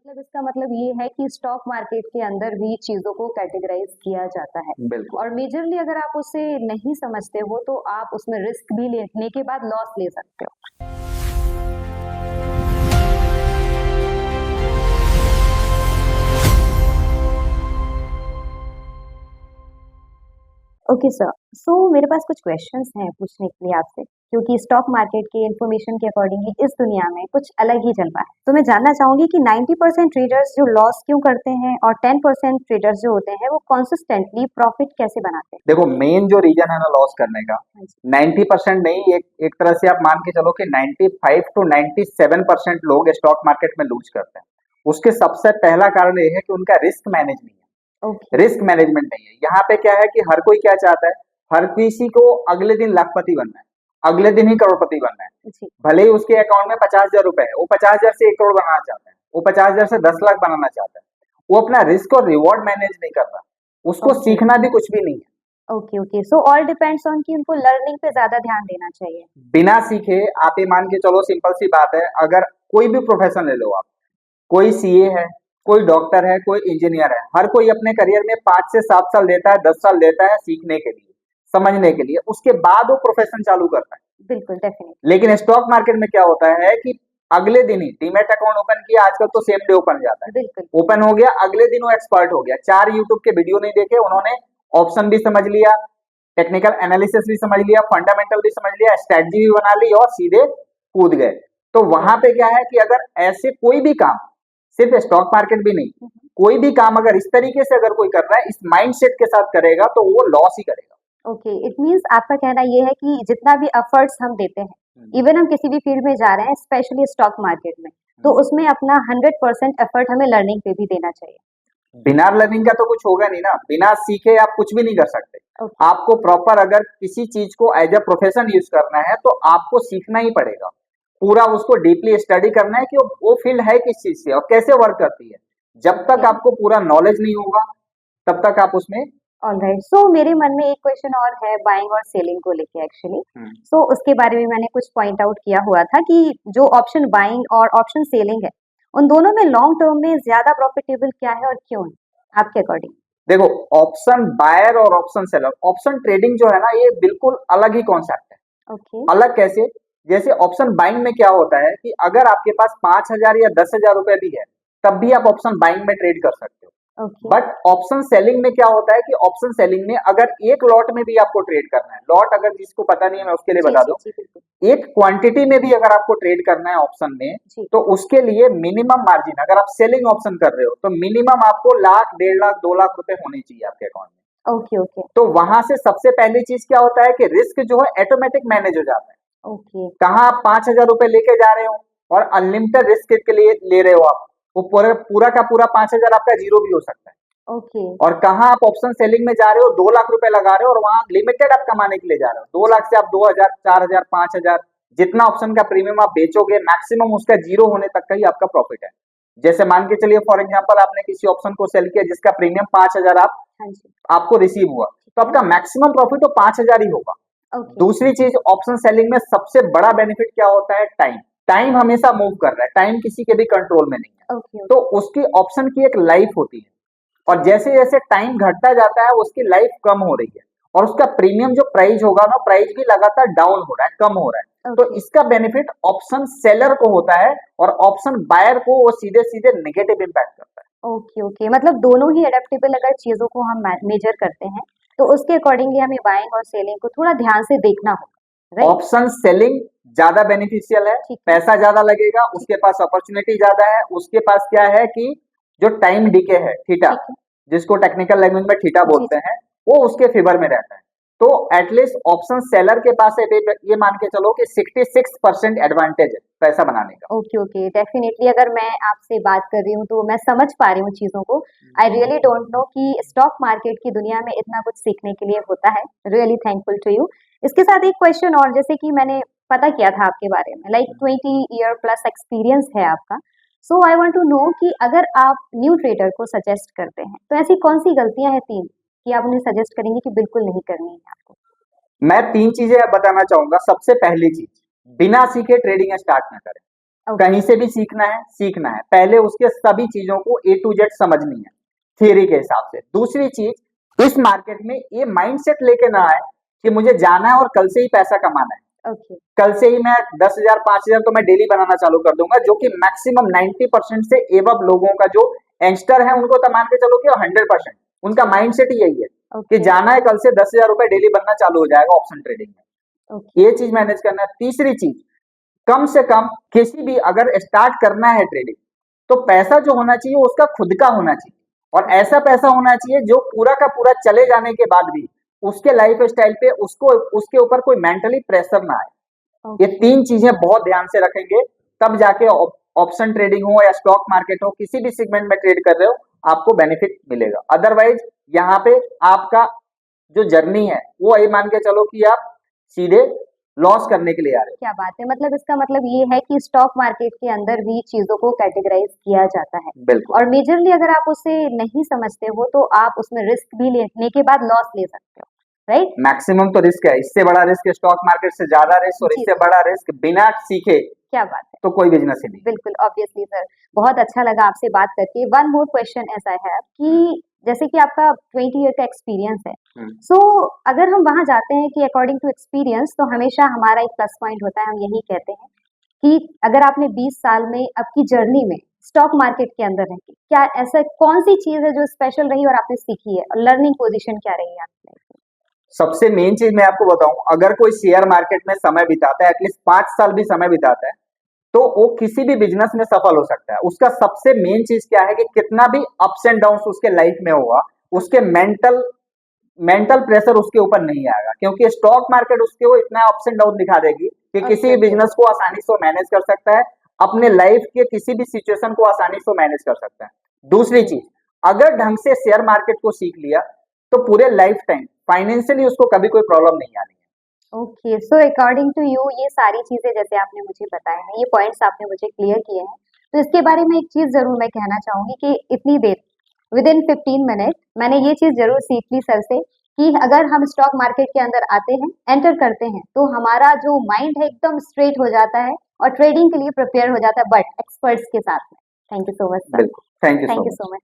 मतलब इसका मतलब ये है कि स्टॉक मार्केट के अंदर भी चीजों को कैटेगराइज किया जाता है। बिल्कुल। और मेजरली अगर आप उसे नहीं समझते हो तो आप उसमें रिस्क भी लेने के बाद लॉस ले सकते हो। ओके सर, सो मेरे पास कुछ क्वेश्चंस हैं पूछने के लिए आपसे, क्योंकि स्टॉक मार्केट के इन्फॉर्मेशन के अकॉर्डिंगली इस दुनिया में कुछ अलग ही चल रहा है। तो मैं जानना चाहूंगी कि 90% ट्रेडर्स जो लॉस क्यों करते हैं और 10% ट्रेडर्स जो होते हैं वो कंसिस्टेंटली प्रॉफिट कैसे बनाते हैं। देखो, मेन जो रीजन है ना लॉस करने का, हाँ जी। 90% नहीं, एक तरह से आप मान के चलो कि 95 टू 97% लोग स्टॉक मार्केट में लूज करते हैं। उसके सबसे पहला कारण ये है कि उनका रिस्क मैनेज नहीं है। ओके। रिस्क मैनेजमेंट नहीं है। यहाँ पे क्या है कि हर कोई क्या चाहता है, हर किसी को अगले दिन लाखपति बनना है, अगले दिन ही करोड़पति बनना है। जी। भले ही उसके अकाउंट में 50,000 रुपए है, वो 50,000 से 1 करोड़ बनाना चाहता है, वो 50,000 से 10 लाख बनाना चाहता है। वो अपना रिस्क और रिवॉर्ड मैनेज नहीं कर रहा। उसको ओके। सीखना भी कुछ भी नहीं है। Okay okay, so all depends on कि उनको लर्निंग पे ज्यादा ध्यान देना चाहिए। बिना सीखे आप ये मान के चलो, सिंपल सी बात है, अगर कोई भी प्रोफेशन ले लो आप, कोई सीए है, कोई डॉक्टर है, कोई इंजीनियर है, हर कोई अपने करियर में 5 से 7 साल देता है, 10 साल देता है सीखने के लिए, समझने के लिए, उसके बाद वो प्रोफेशन चालू करता है। बिल्कुल, डेफिनेटली। लेकिन स्टॉक मार्केट में क्या होता है कि अगले दिन ही डीमैट अकाउंट ओपन किया, आजकल तो सेम डे ओपन जाता है, बिल्कुल। ओपन हो गया, अगले दिन वो एक्सपर्ट हो गया। 4 यूट्यूब के वीडियो नहीं देखे उन्होंने, ऑप्शन भी समझ लिया, टेक्निकल एनालिसिस भी समझ लिया, फंडामेंटल भी समझ लिया, स्ट्रेटजी भी बना ली और सीधे कूद गए। तो वहां पे क्या है कि अगर ऐसे कोई भी काम, सिर्फ स्टॉक मार्केट भी नहीं, कोई भी काम अगर इस तरीके से अगर कोई कर रहा है, इस माइंडसेट के साथ करेगा, तो वो लॉस ही करेगा। ओके, इट मीन्स आपका कहना ये है कि जितना भी एफर्ट्स हम देते हैं, इवन हम किसी भी फील्ड में जा रहे हैं, स्पेशली स्टॉक मार्केट में, तो उसमें अपना 100% एफर्ट हमें लर्निंग पे भी देना चाहिए। बिना लर्निंग का तो कुछ होगा नहीं ना, बिना सीखे आप कुछ भी नहीं कर सकते। ओके। आपको प्रॉपर अगर किसी चीज को एज अ प्रोफेशन यूज करना है तो आपको सीखना ही पड़ेगा, पूरा उसको डीपली स्टडी करना है कि वो फील्ड है किस चीज से और कैसे वर्क करती है। जब तक ओके। आपको पूरा नॉलेज नहीं होगा तब तक आप उसमें। ऑलराइट, सो मेरे मन में एक क्वेश्चन और है बाइंग और सेलिंग को लेके एक्चुअली। सो उसके बारे में मैंने कुछ पॉइंट आउट किया हुआ था कि जो ऑप्शन बाइंग और ऑप्शन सेलिंग है, उन दोनों में लॉन्ग टर्म में ज्यादा प्रॉफिटेबल क्या है और क्यों है आपके अकॉर्डिंग। देखो, ऑप्शन बायर और ऑप्शन सेलर, ऑप्शन ट्रेडिंग जो है ना, ये बिल्कुल अलग ही कॉन्सेप्ट है। ओके। अलग कैसे? जैसे ऑप्शन बाइंग में क्या होता है कि अगर आपके पास 5,000 या 10,000 रुपए भी है, तब भी आप ऑप्शन बाइंग में ट्रेड कर सकते हो। ओके। बट ऑप्शन सेलिंग में क्या होता है कि ऑप्शन सेलिंग में अगर एक लॉट में भी आपको ट्रेड करना है, लॉट अगर जिसको पता नहीं है मैं उसके लिए जी बता जी दूं, जी बिल्कुल। एक क्वांटिटी में भी अगर आपको ट्रेड करना है ऑप्शन में, जी। तो उसके लिए मिनिमम मार्जिन, अगर आप सेलिंग ऑप्शन कर रहे हो तो मिनिमम आपको लाख, 1.5 लाख, 2 लाख रुपए होने चाहिए आपके अकाउंट में। Okay okay. तो वहां से सबसे पहली चीज क्या होता है कि रिस्क जो है ऑटोमेटिक मैनेज हो जाता है। ओके। कहाँ आप 5,000 रुपए लेके जा रहे हो और अनलिमिटेड रिस्क के लिए ले रहे हो आप, वो पूरा पूरा का पूरा 5,000 आपका जीरो भी हो सकता है। ओके। और कहाँ आप ऑप्शन सेलिंग में जा रहे हो, 2 लाख रुपए लगा रहे हो और वहां लिमिटेड आप कमाने के लिए जा रहे हो। 2 लाख से आप 2,000, 4,000, 5,000, जितना ऑप्शन का प्रीमियम आप बेचोगे, मैक्सिमम उसका जीरो होने तक का ही आपका प्रॉफिट है। जैसे मान के चलिए फॉर एग्जांपल आपने किसी ऑप्शन को सेल किया जिसका प्रीमियम 5,000 हाँ जी। आपको रिसीव हुआ, तो ठीक है। आपका मैक्सिमम प्रॉफिट तो 5,000 ही होगा। ओके। दूसरी चीज, ऑप्शन सेलिंग में सबसे बड़ा बेनिफिट क्या होता है? टाइम। टाइम हमेशा मूव कर रहा है, टाइम किसी के भी कंट्रोल में नहीं है। ओके। तो उसकी ऑप्शन की एक लाइफ होती है, और जैसे जैसे टाइम घटता जाता है उसकी लाइफ कम हो रही है, और उसका प्रीमियम जो प्राइस होगा ना, प्राइस भी लगातार डाउन हो रहा है, कम हो रहा है। तो ओके इसका बेनिफिट ऑप्शन सेलर को होता है और ऑप्शन बायर को वो सीधे सीधे नेगेटिव इंपैक्ट करता है। ओके ओके, मतलब दोनों ही एडेप्टेबल अगर चीजों को हम मेजर करते हैं तो उसके अकॉर्डिंगली हमें बाइंग और सेलिंग को थोड़ा ध्यान से देखना होगा, राइट। ऑप्शन सेलिंग ज्यादा बेनिफिशियल है, ठीक है। पैसा ज्यादा लगेगा, उसके पास अपॉर्चुनिटी ज्यादा है, उसके पास क्या है कि जो टाइम डिके है, थीटा, ठीक है। जिसको टेक्निकल लैंग्वेज में थीटा जी बोलते जी। हैं, वो उसके फेवर में रहता है। तो एटलीस्ट ऑप्शन सेलर के पास ये मान के चलो कि 66% एडवांटेज है पैसा बनाने का। ओके ओके, डेफिनेटली अगर मैं आपसे बात कर रही हूँ तो मैं समझ पा रही हूँ चीज़ों को। आई रियली डोंट नो कि स्टॉक मार्केट की दुनिया में इतना कुछ सीखने के लिए होता है। Really thankful to you. इसके साथ एक क्वेश्चन और, जैसे कि मैंने पता किया था आपके बारे में, लाइक 20 ईयर प्लस एक्सपीरियंस है आपका। सो आई वांट टू नो कि अगर आप न्यू ट्रेडर को सजेस्ट करते हैं तो ऐसी कौन सी गलतियां हैं तीन कि आप उन्हें सजेस्ट करेंगे कि बिल्कुल नहीं करनी है आपको। मैं 3 चीजें बताना चाहूंगा। सबसे पहली चीज, बिना सीखे ट्रेडिंग स्टार्ट ना करें। ओके कहीं से भी सीखना है, पहले उसके सभी चीजों को ए टू जेड समझनी है थियरी के हिसाब से। दूसरी चीज, इस मार्केट में ये माइंडसेट लेके ना आए कि मुझे जाना है और कल से ही पैसा कमाना है, ओके कल से ही मैं 10,000 5,000 तो मैं डेली बनाना चालू कर दूंगा, जो कि मैक्सिमम 90% से एबव लोगों का जो यंगस्टर है उनको तो मान के चलो कि 100% उनका माइंडसेट ही यही है कि ओके जाना है कल से 10,000 रुपए डेली बनना चालू हो जाएगा ऑप्शन ट्रेडिंग में। ओके ये चीज मैनेज करना है। तीसरी चीज, कम से कम किसी भी अगर स्टार्ट करना है ट्रेडिंग, तो पैसा जो होना चाहिए उसका खुद का होना चाहिए, और ऐसा पैसा होना चाहिए जो पूरा का पूरा चले जाने के बाद भी उसके लाइफ स्टाइल पे उसको उसके ऊपर कोई मेंटली प्रेशर ना आए। ये ओके तीन चीजें बहुत ध्यान से रखेंगे, तब जाके ऑप्शन ट्रेडिंग हो या स्टॉक मार्केट हो, किसी भी सेगमेंट में ट्रेड कर रहे हो, आपको बेनिफिट मिलेगा। अदरवाइज यहाँ पे आपका जो जर्नी है वो ये मान के चलो कि आप सीधे लॉस करने के लिए आ रहे हो। क्या बात है, मतलब इसका मतलब ये है कि स्टॉक मार्केट के अंदर भी चीजों को कैटेगराइज किया जाता है बिल्कुल और मेजरली अगर आप उसे नहीं समझते हो तो आप उसमें रिस्क भी लेने के बाद लॉस ले सकते हो, राइट? मैक्सिमम तो रिस्क है, इससे बड़ा रिस्क स्टॉक मार्केट से ज्यादा रिस्क, और जी इससे जी, बड़ा रिस्क बिना सीखे क्या बात है, तो कोई बिजनेस ही नहीं। बिल्कुल ऑब्वियसली सर, बहुत अच्छा लगा आपसे बात करके। वन मोर क्वेश्चन ऐसा है कि जैसे कि आपका 20 ईयर का एक्सपीरियंस है, सो अगर हम वहां जाते हैं कि अकॉर्डिंग टू एक्सपीरियंस, तो हमेशा हमारा एक प्लस पॉइंट होता है, हम यही कहते हैं कि अगर आपने 20 साल में आपकी जर्नी में स्टॉक मार्केट के अंदर रह के क्या ऐसा कौन सी चीज है जो स्पेशल रही और आपने सीखी है, और लर्निंग पोजीशन क्या रही है आपकी लाइफ में? सबसे मेन चीज मैं आपको बताऊं, अगर कोई शेयर मार्केट में समय बिताता है, एटलीस्ट 5 साल भी समय बिताता है, तो वो किसी भी बिजनेस में सफल हो सकता है। उसका सबसे मेन चीज क्या है कि कितना भी अप्स एंड डाउन उसके लाइफ में होगा, उसके मेंटल प्रेशर उसके ऊपर नहीं आएगा, क्योंकि स्टॉक मार्केट उसके वो इतना अप्स एंड डाउन दिखा देगी कि किसी ओके भी ओके बिजनेस को आसानी से मैनेज कर सकता है, अपने लाइफ के किसी भी सिचुएशन को आसानी से मैनेज कर सकता है। दूसरी ओके चीज, अगर ढंग से शेयर मार्केट को सीख लिया तो पूरे लाइफ टाइम फाइनेंशियली उसको कभी कोई प्रॉब्लम नहीं आनी है। Okay, so according to you ये सारी चीजें जैसे आपने मुझे बताया है, ये पॉइंट्स आपने मुझे क्लियर किए हैं, तो इसके बारे में एक चीज जरूर मैं कहना चाहूंगी कि इतनी देर विद इन 15 मिनट मैंने ये चीज जरूर सीख ली सर से कि अगर हम स्टॉक मार्केट के अंदर आते हैं, एंटर करते हैं, तो हमारा जो माइंड है एकदम स्ट्रेट हो जाता है और ट्रेडिंग के लिए प्रिपेयर हो जाता है, बट एक्सपर्ट्स के साथ में। Thank you so much sir, बिल्कुल, thank you thank so you much. So much.